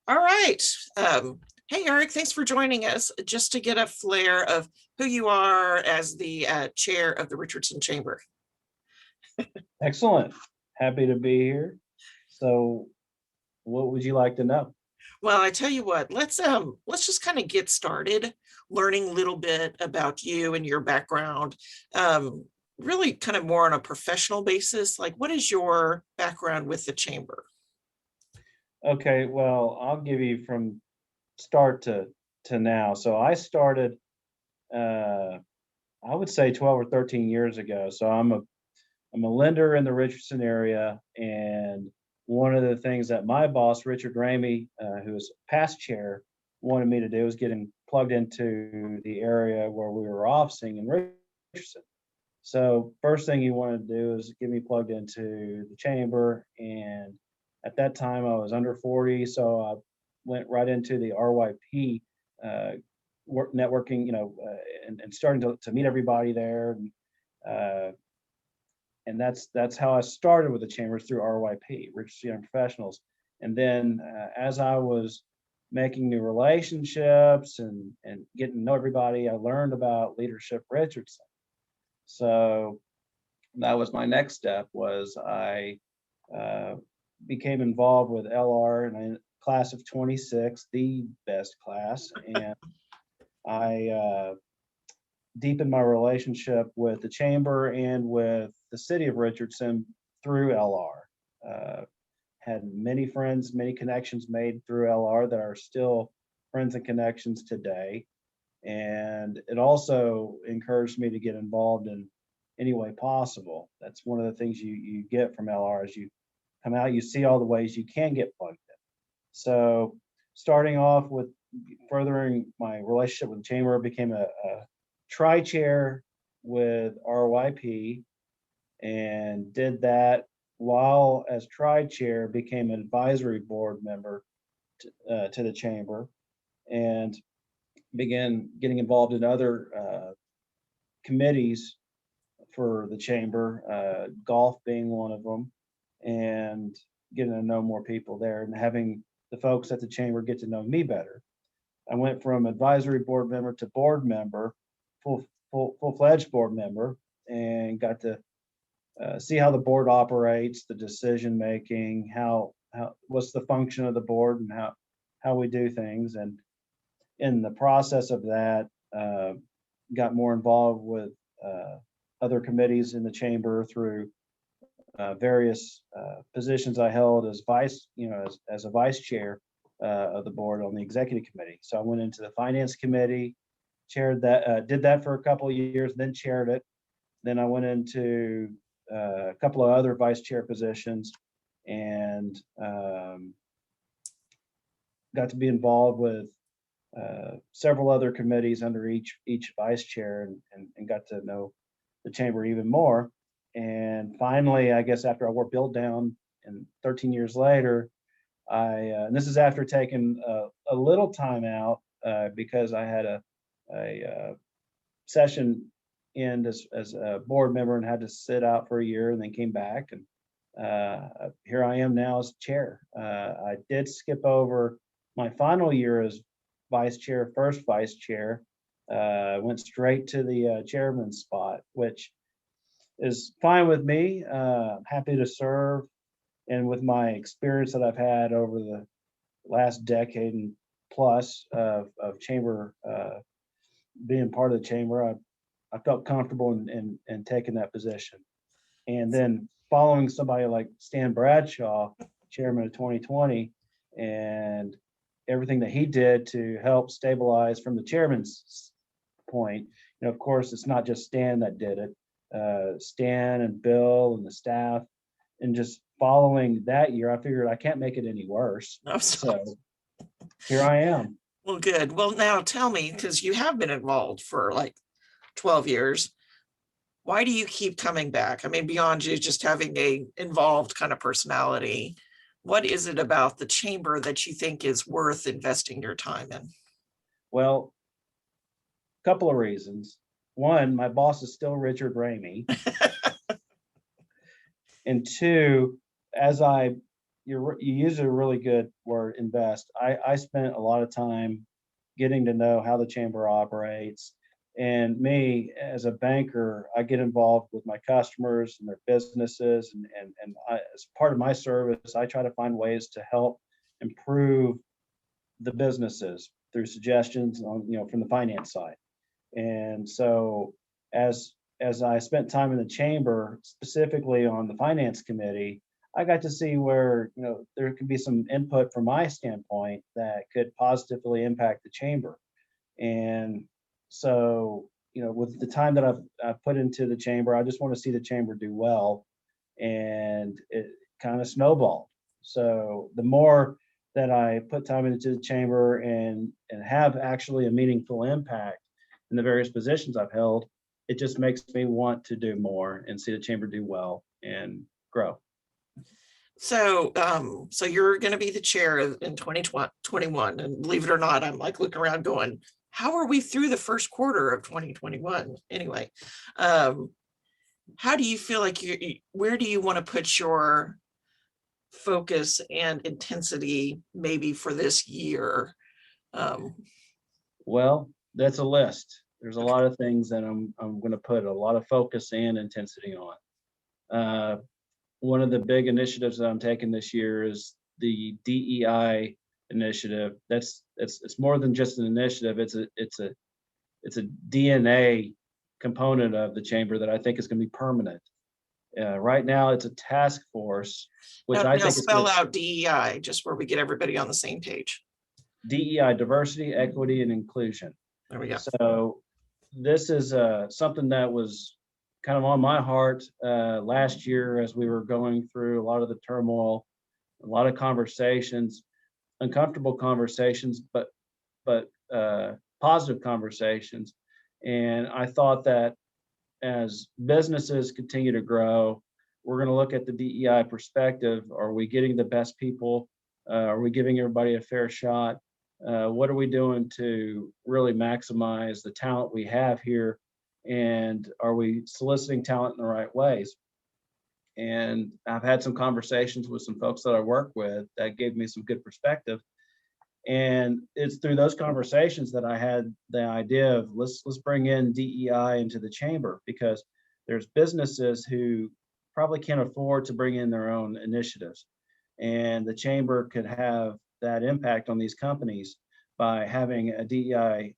All right. Hey, Eric, thanks for joining us. Just to get a flare of who you are as the chair of the Richardson Chamber. Excellent. Happy to be here. So, what would you like to know? Well, I tell you what, let's just kind of get started learning a little bit about you and your background. Um, Really kind of more on a professional basis. Like, what is your background with the chamber? Okay, well, I'll give you from start to now. So, I started I would say 12 or 13 years ago. So, I'm a lender in the Richardson area, and one of the things that my boss, Richard Ramey, who is past chair, wanted me to do was getting plugged into the area where we were officing in Richardson. So first thing he wanted to do is get me plugged into the chamber, and at that time I was under 40, so I went right into the RYP uh, networking, and starting to meet everybody there, uh, and that's how I started with the chambers through RYP, Richardson Young Professionals. And then as I was making new relationships and getting to know everybody, I learned about Leadership Richardson. So that was my next step. Was I uh, became involved with LR in a class of 26, the best class, and I deepened my relationship with the chamber and with the city of Richardson through LR. Had many friends, many connections made through LR that are still friends and connections today. And it also encouraged me to get involved in any way possible. That's one of the things you get from LR as you come out, you see all the ways you can get plugged in. So starting off with furthering my relationship with the chamber, became a tri-chair with RYP, and did that while as tri-chair became an advisory board member to the chamber, and began getting involved in other committees for the chamber, golf being one of them, and getting to know more people there and having the folks at the chamber get to know me better. I went from advisory board member to board member, full-fledged board member, and got to see how the board operates, the decision making, how what's the function of the board, and how we do things. And in the process of that, got more involved with other committees in the chamber through various positions I held as as a vice chair of the board on the executive committee. So I went into the finance committee, chaired that, did that for a couple of years, then chaired it. Then I went into a couple of other vice chair positions, and got to be involved with several other committees under each vice chair, and got to know the chamber even more. And finally, I guess after I worked Bill down, and 13 years later, and this is after taking a little time out because I had a session end as a board member and had to sit out for a year, and then came back, and here I am now as chair. I did skip over my final year as vice chair, first vice chair. Went straight to the chairman's spot, which is fine with me. Happy to serve, and with my experience that I've had over the last decade and plus of chamber, being part of the chamber, I felt comfortable in taking that position. And then following somebody like Stan Bradshaw, chairman of 2020, and everything that he did to help stabilize from the chairman's point. Of course, it's not just Stan that did it. Stan and Bill and the staff, and just following that year, I figured I can't make it any worse. So here I am. Well, good. Well, now tell me, because you have been involved for like 12 years, why do you keep coming back? I mean, beyond you just having a involved kind of personality, what is it about the chamber that you think is worth investing your time in? Well, a couple of reasons. One, my boss is still Richard Ramey. And two, as I you use a really good word, invest. I spent a lot of time getting to know how the chamber operates. And me as a banker, I get involved with my customers and their businesses. And as part of my service, I try to find ways to help improve the businesses through suggestions on, from the finance side. And so as I spent time in the chamber, specifically on the finance committee, I got to see where, there could be some input from my standpoint that could positively impact the chamber. And so, with the time that I've put into the chamber, I just want to see the chamber do well. And it kind of snowballed. So the more that I put time into the chamber and have actually a meaningful impact in the various positions I've held, it just makes me want to do more and see the chamber do well and grow. So, so you're going to be the chair in 2021, and believe it or not, I'm like looking around going, how are we through the first quarter of 2021? Anyway, how do you feel like where do you want to put your focus and intensity maybe for this year? Well, that's a list. There's a lot of things that I'm going to put a lot of focus and intensity on. One of the big initiatives that I'm taking this year is the DEI initiative. It's more than just an initiative. It's a DNA component of the chamber that I think is going to be permanent. Right now, it's a task force, which I think spell out DEI, just where we get everybody on the same page. DEI, diversity, equity, and inclusion. There we go. So this is something that was kind of on my heart last year as we were going through a lot of the turmoil, a lot of conversations, uncomfortable conversations, but positive conversations. And I thought that as businesses continue to grow, we're going to look at the DEI perspective. Are we getting the best people? Are we giving everybody a fair shot? What are we doing to really maximize the talent we have here? And are we soliciting talent in the right ways? And I've had some conversations with some folks that I work with that gave me some good perspective. And it's through those conversations that I had the idea of let's bring in DEI into the chamber, because there's businesses who probably can't afford to bring in their own initiatives. And the chamber could have that impact on these companies by having a DEI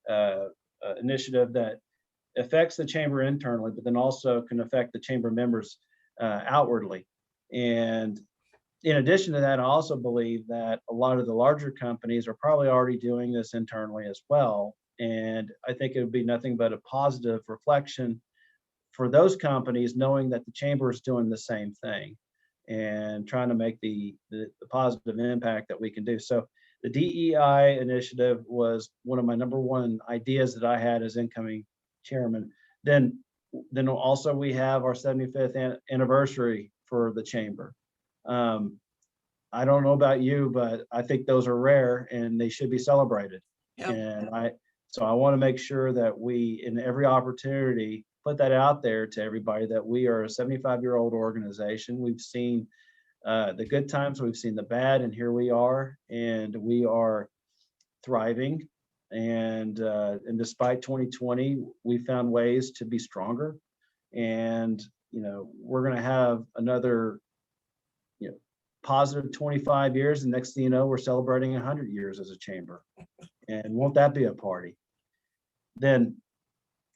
initiative that affects the chamber internally, but then also can affect the chamber members outwardly. And in addition to that, I also believe that a lot of the larger companies are probably already doing this internally as well. And I think it would be nothing but a positive reflection for those companies, knowing that the chamber is doing the same thing and trying to make the positive impact that we can do. So the DEI initiative was one of my number one ideas that I had as incoming chairman. Then also we have our 75th anniversary for the chamber. I don't know about you, but I think those are rare and they should be celebrated. Yep. And I want to make sure that we, in every opportunity, put that out there to everybody that we are a 75-year-old organization. We've seen the good times, we've seen the bad, and here we are, and we are thriving. And despite 2020, we found ways to be stronger. And we're going to have another positive 25 years, and next thing you know, we're celebrating 100 years as a chamber. And won't that be a party?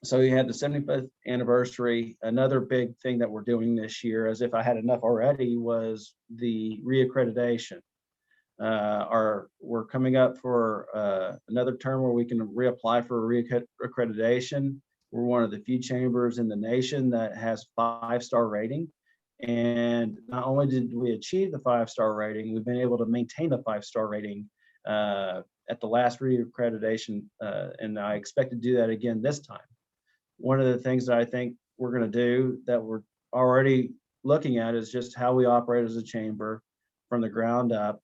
So you had the 75th anniversary. Another big thing that we're doing this year, as if I had enough already, was the reaccreditation. We're coming up for another term where we can reapply for reaccreditation. We're one of the few chambers in the nation that has 5-star rating. And not only did we achieve the 5-star rating, we've been able to maintain the 5-star rating at the last reaccreditation, and I expect to do that again this time. One of the things that I think we're going to do that we're already looking at is just how we operate as a chamber from the ground up.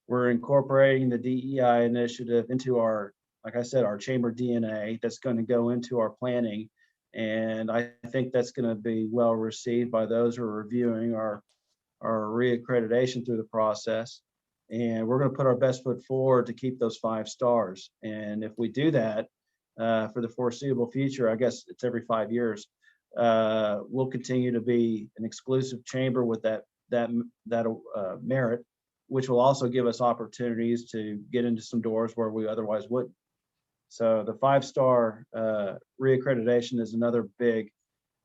We're incorporating the DEI initiative into our, like I said, our chamber DNA that's going to go into our planning. And I think that's going to be well received by those who are reviewing our our reaccreditation through the process. And we're going to put our best foot forward to keep those 5 stars. And if we do that for the foreseeable future, I guess it's every 5 years, we'll continue to be an exclusive chamber with that merit, which will also give us opportunities to get into some doors where we otherwise wouldn't. So the 5-star reaccreditation is another big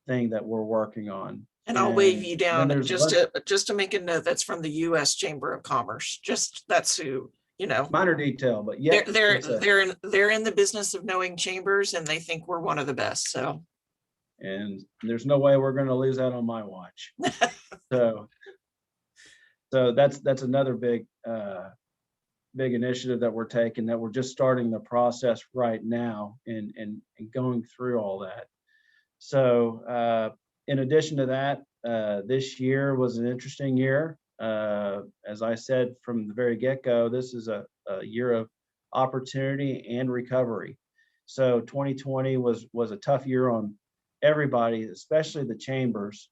thing that we're working on. And I'll wave you then down there's just to make a note. That's from the U.S. Chamber of Commerce. Just that's who, you know, minor detail, but yeah, they're in the business of knowing chambers, and they think we're one of the best. So, and there's no way we're going to lose that on my watch. So that's another big initiative that we're taking, that we're just starting the process right now and going through all that. So in addition to that, this year was an interesting year. As I said from the very get-go, this is a year of opportunity and recovery. So 2020 was a tough year on everybody, especially the chambers.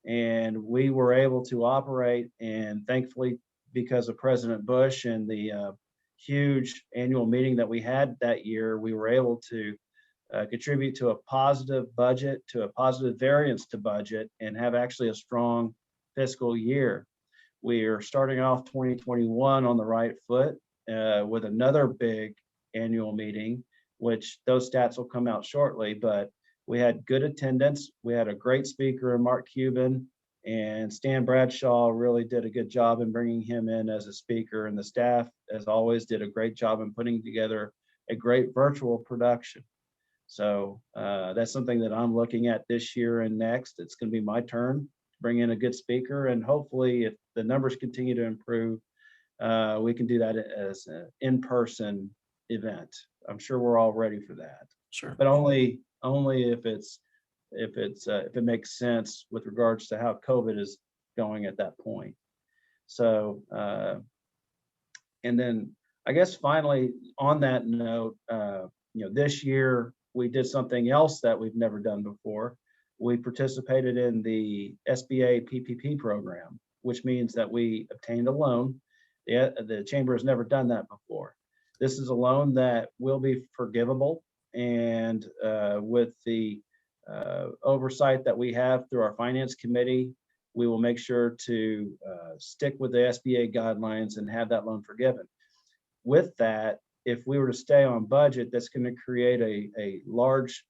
And we were able to operate, and thankfully, because of President Bush and the huge annual meeting that we had that year, we were able to contribute to a positive budget, to a positive variance to budget, and have actually a strong fiscal year. We are starting off 2021 on the right foot with another big annual meeting, which those stats will come out shortly, but we had good attendance. We had a great speaker in Mark Cuban, and Stan Bradshaw really did a good job in bringing him in as a speaker, and the staff, as always, did a great job in putting together a great virtual production. So that's something that I'm looking at this year and next. It's going to be my turn to bring in a good speaker, and hopefully, if the numbers continue to improve, we can do that as an in-person event. I'm sure we're all ready for that. Sure. But only if it makes sense with regards to how COVID is going at that point. So, and then I guess finally on that note, this year we did something else that we've never done before. We participated in the SBA PPP program, which means that we obtained a loan. The chamber has never done that before. This is a loan that will be forgivable, and with the oversight that we have through our finance committee, we will make sure to stick with the SBA guidelines and have that loan forgiven. With that, if we were to stay on budget, that's going to create a large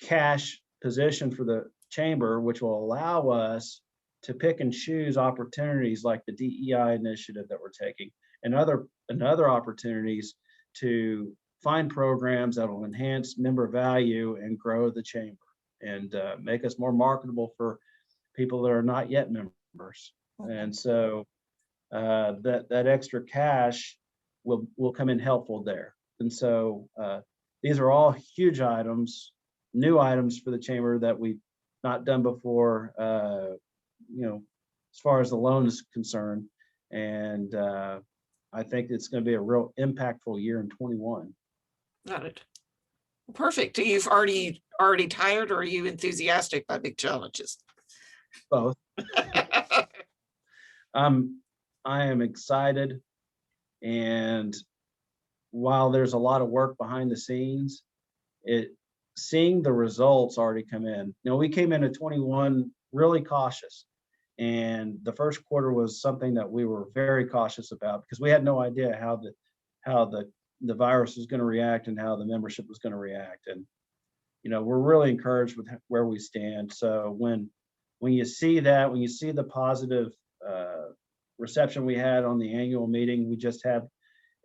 cash position for the chamber, which will allow us to pick and choose opportunities like the DEI initiative that we're taking, and other opportunities to find programs that will enhance member value and grow the chamber and make us more marketable for people that are not yet members. And so that extra cash will come in helpful there. And so these are all huge items, new items for the chamber that we've not done before, as far as the loan is concerned. And I think it's going to be a real impactful year in 21. Got it. Perfect. You've already tired, or are you enthusiastic by big challenges? Both. I am excited, and while there's a lot of work behind the scenes, seeing the results already come in. We came into 21 really cautious, and the first quarter was something that we were very cautious about because we had no idea how the virus was going to react and how the membership was going to react. And we're really encouraged with where we stand. So when you see that, when you see the positive reception we had on the annual meeting we just had,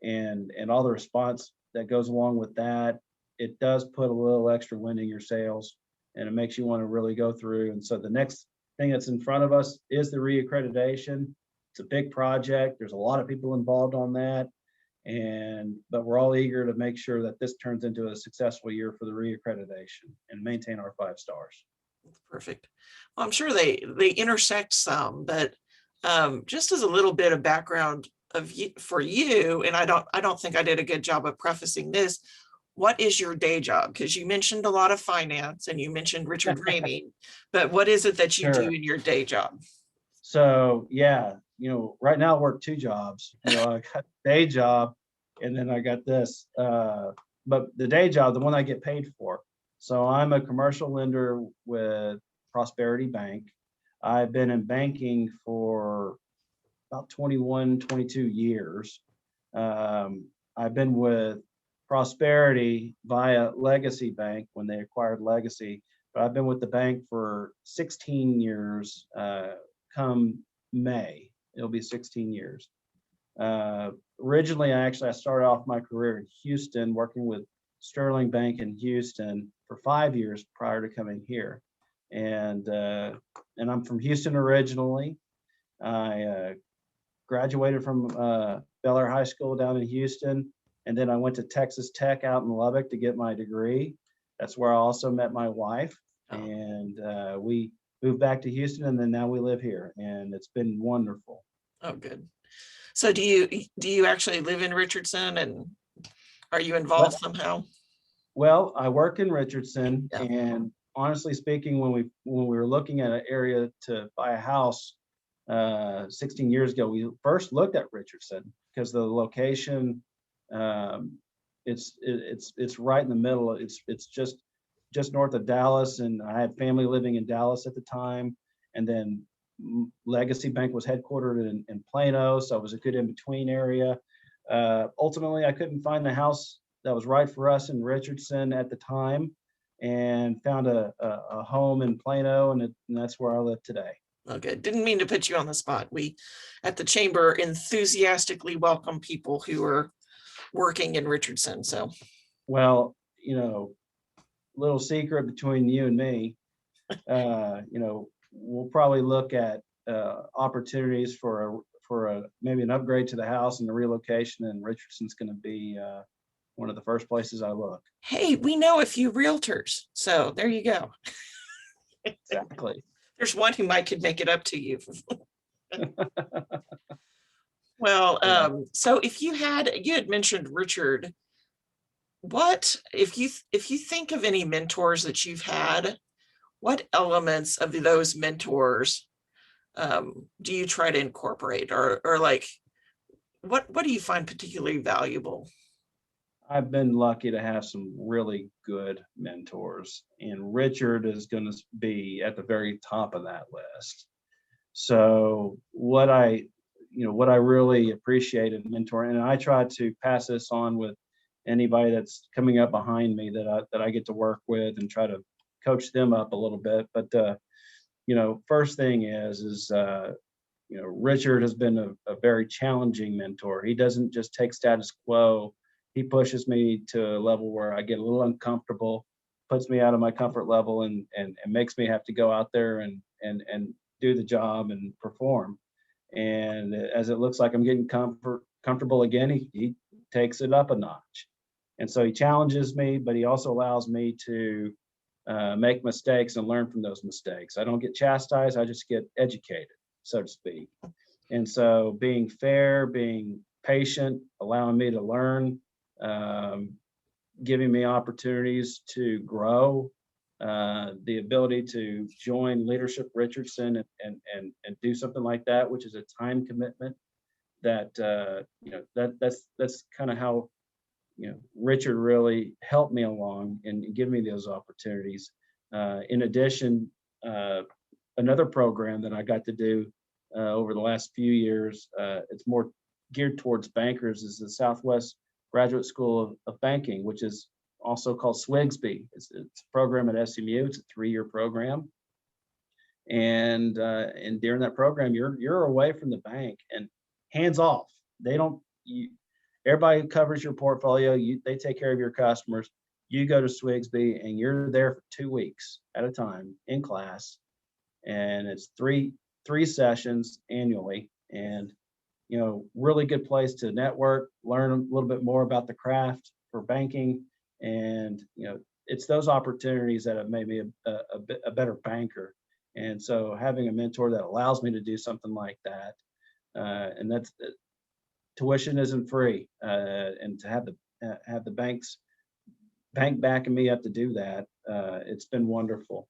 and all the response that goes along with that, it does put a little extra wind in your sails, and it makes you want to really go through. And so the next thing that's in front of us is the reaccreditation. It's a big project. There's a lot of people involved on that. But we're all eager to make sure that this turns into a successful year for the reaccreditation and maintain our 5 stars. Perfect. Well, I'm sure they intersect some, but just as a little bit of background for you, and I don't think I did a good job of prefacing this. What is your day job? Because you mentioned a lot of finance and you mentioned Richard Ramey, but what is it that you do in your day job? So yeah, right now I work two jobs. I got a day job and then I got this. But the day job, the one I get paid for. So I'm a commercial lender with Prosperity Bank. I've been in banking for about 21, 22 years. I've been with Prosperity via Legacy Bank when they acquired Legacy, but I've been with the bank for 16 years. Come May, it'll be 16 years. Originally, I started off my career in Houston, working with Sterling Bank in Houston for 5 years prior to coming here, and I'm from Houston originally. I graduated from Bel Air High School down in Houston, and then I went to Texas Tech out in Lubbock to get my degree. That's where I also met my wife, Oh, and we moved back to Houston, and then now we live here, and it's been wonderful. oh, good. So do you actually live in Richardson, and are you involved Well, somehow? well, I work in Richardson, Yeah. and honestly speaking, when we were looking at an area to buy a house 16 years ago, we first looked at Richardson because the location, um, it's right in the middle. It's just north of Dallas, and I had family living in Dallas at the time, and then Legacy Bank was headquartered in Plano, so it was a good in between area. Ultimately, I couldn't find the house that was right for us in Richardson at the time, and found a home in Plano, and that's where I live today. Okay, didn't mean to put you on the spot. We at the chamber enthusiastically welcome people who are working in Richardson. So, Well, little secret between you and me, we'll probably look at opportunities for maybe an upgrade to the house and the relocation, and Richardson's going to be one of the first places I look. hey, we know a few realtors. So there you go. Exactly. There's one who might could make it up to you. Well, Yeah. so if you had mentioned Richard, what if you think of any mentors that you've had, what elements of those mentors do you try to incorporate, or like what do you find particularly valuable? I've been lucky to have some really good mentors, and Richard is going to be at the very top of that list. So what I really appreciate in mentoring, and I try to pass this on with anybody that's coming up behind me that I get to work with and try to coach them up a little bit. But first thing is Richard has been a very challenging mentor. He doesn't just take status quo. He pushes me to a level where I get a little uncomfortable, puts me out of my comfort level, and makes me have to go out there and do the job and perform. And as it looks like I'm getting comfortable again, he takes it up a notch. And so he challenges me, but he also allows me to make mistakes and learn from those mistakes. I don't get chastised, I just get educated, so to speak. And so being fair, being patient, allowing me to learn, um, giving me opportunities to grow, the ability to join Leadership Richardson and do something like that, which is a time commitment that that's kind of how Richard really helped me along and give me those opportunities. In addition, another program that I got to do over the last few years, it's more geared towards bankers, is the Southwest Graduate School of Banking, which is also called SWIGSB. It's a program at SMU. It's a 3-year program, and during that program, you're away from the bank and hands off. They don't. Everybody covers your portfolio. They take care of your customers. You go to SWIGSB and you're there for 2 weeks at a time in class, and it's three sessions annually, and really good place to network, learn a little bit more about the craft for banking, and it's those opportunities that have made me a better banker. And so having a mentor that allows me to do something like that, and that's tuition isn't free, and to have the bank backing me up to do that, it's been wonderful.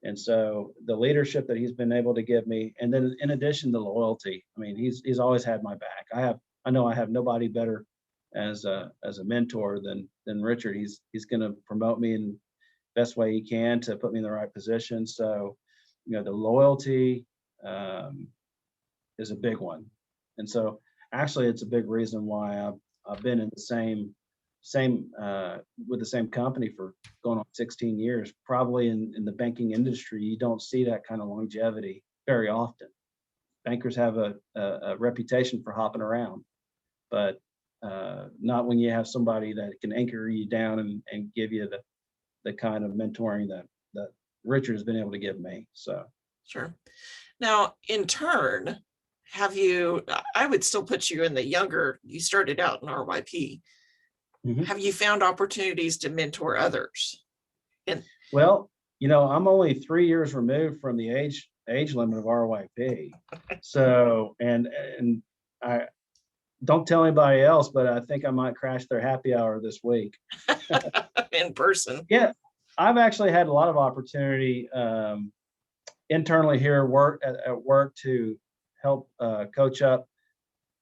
And so the leadership that he's been able to give me, and then in addition to loyalty, I mean, he's always had my back. I know I have nobody better as a mentor than Richard. He's going to promote me in best way he can to put me in the right position. So, the loyalty is a big one. And so actually it's a big reason why I've been in the same with the same company for going on 16 years. Probably in the banking industry, you don't see that kind of longevity very often. Bankers have a reputation for hopping around, but not when you have somebody that can anchor you down and give you the kind of mentoring that Richard has been able to give me. So Sure. Now, in turn, I would still put you in the younger, you started out in RYP. Have you found opportunities to mentor others? Well, I'm only 3 years removed from the age limit of RYP. So, and I don't tell anybody else, but I think I might crash their happy hour this week. In person. Yeah, I've actually had a lot of opportunity internally here at work to help coach up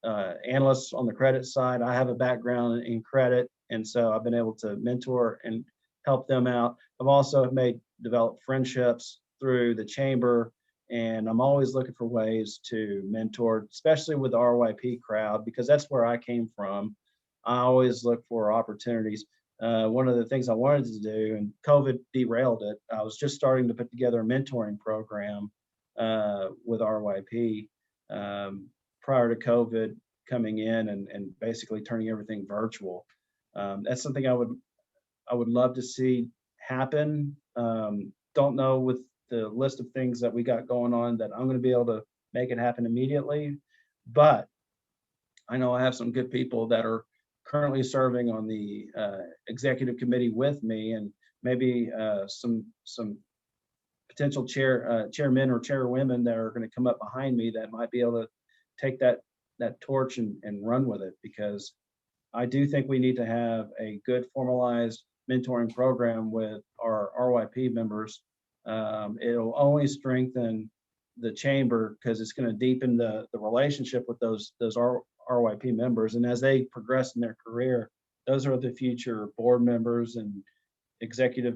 analysts on the credit side. I have a background in credit, and so I've been able to mentor and help them out. I've also developed friendships through the chamber, and I'm always looking for ways to mentor, especially with the RYP crowd, because that's where I came from. I always look for opportunities. One of the things I wanted to do, and COVID derailed it, I was just starting to put together a mentoring program with RYP prior to COVID coming in and basically turning everything virtual. That's something I would love to see happen. Don't know with the list of things that we got going on that I'm going to be able to make it happen immediately, but I know I have some good people that are currently serving on the executive committee with me, and maybe some potential chairmen or chairwomen that are going to come up behind me that might be able to take that torch and run with it, because I do think we need to have a good formalized mentoring program with our RYP members. It'll only strengthen the chamber because it's going to deepen the relationship with those RYP members. And as they progress in their career, those are the future board members and executive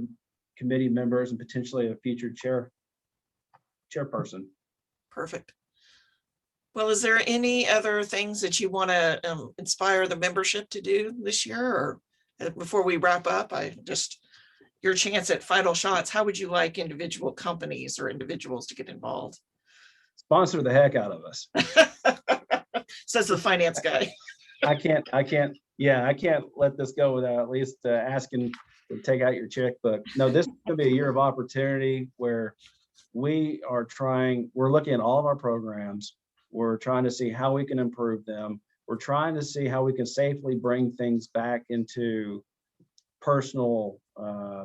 committee members and potentially a future chairperson. Perfect. Well, is there any other things that you want to inspire the membership to do this year? Or before we wrap up, your chance at final shots, how would you like individual companies or individuals to get involved? Sponsor the heck out of us. Says the finance guy. I can't let this go without at least asking to take out your checkbook. No, this is going to be a year of opportunity where we're looking at all of our programs. We're trying to see how we can improve them. We're trying to see how we can safely bring things back into personal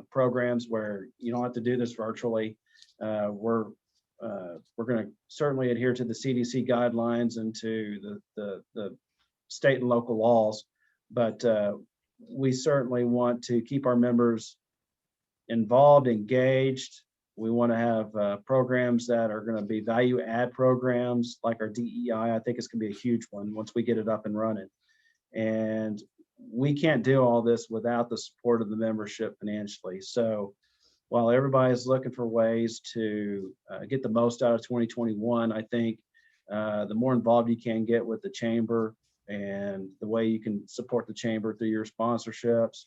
programs where you don't have to do this virtually. We're going to certainly adhere to the CDC guidelines and to the state and local laws, but we certainly want to keep our members involved, engaged. We want to have programs that are going to be value add programs like our DEI. I think it's going to be a huge one once we get it up and running. And we can't do all this without the support of the membership financially. So while everybody's looking for ways to get the most out of 2021, I think the more involved you can get with the chamber and the way you can support the chamber through your sponsorships,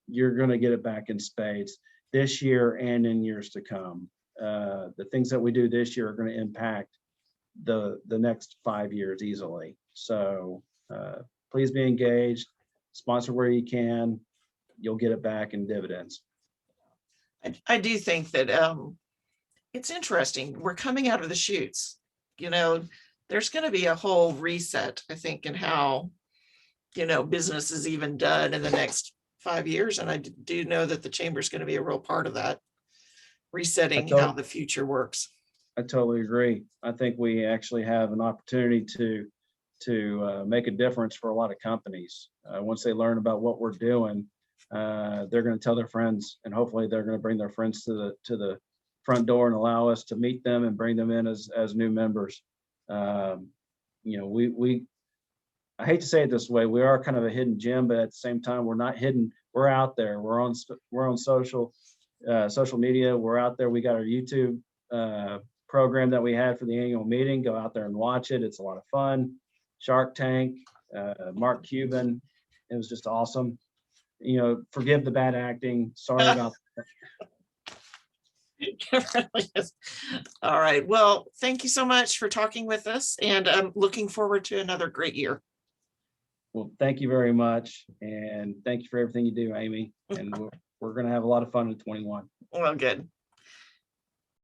you're going to get it back in spades this year and in years to come. The things that we do this year are going to impact the next 5 years easily. So please be engaged, sponsor where you can, you'll get it back in dividends. I do think that it's interesting. We're coming out of the chutes. There's going to be a whole reset, I think, in how, business is even done in the next 5 years. And I do know that the chamber is going to be a real part of that, resetting how the future works. I totally agree. I think we actually have an opportunity to make a difference for a lot of companies. Once they learn about what we're doing, they're going to tell their friends, and hopefully they're going to bring their friends to front door and allow us to meet them and bring them in as new members. You know, I hate to say it this way, we are kind of a hidden gem, but at the same time, we're not hidden. We're out there. We're on social media. We're out there. We got our YouTube program that we had for the annual meeting. Go out there and watch it. It's a lot of fun. Shark Tank, Mark Cuban. It was just awesome. You know, forgive the bad acting. Sorry about It really is. All right. Well, thank you so much for talking with us, and I'm looking forward to another great year. Well, thank you very much. And thank you for everything you do, Amy. And we're going to have a lot of fun in 21. Well, good.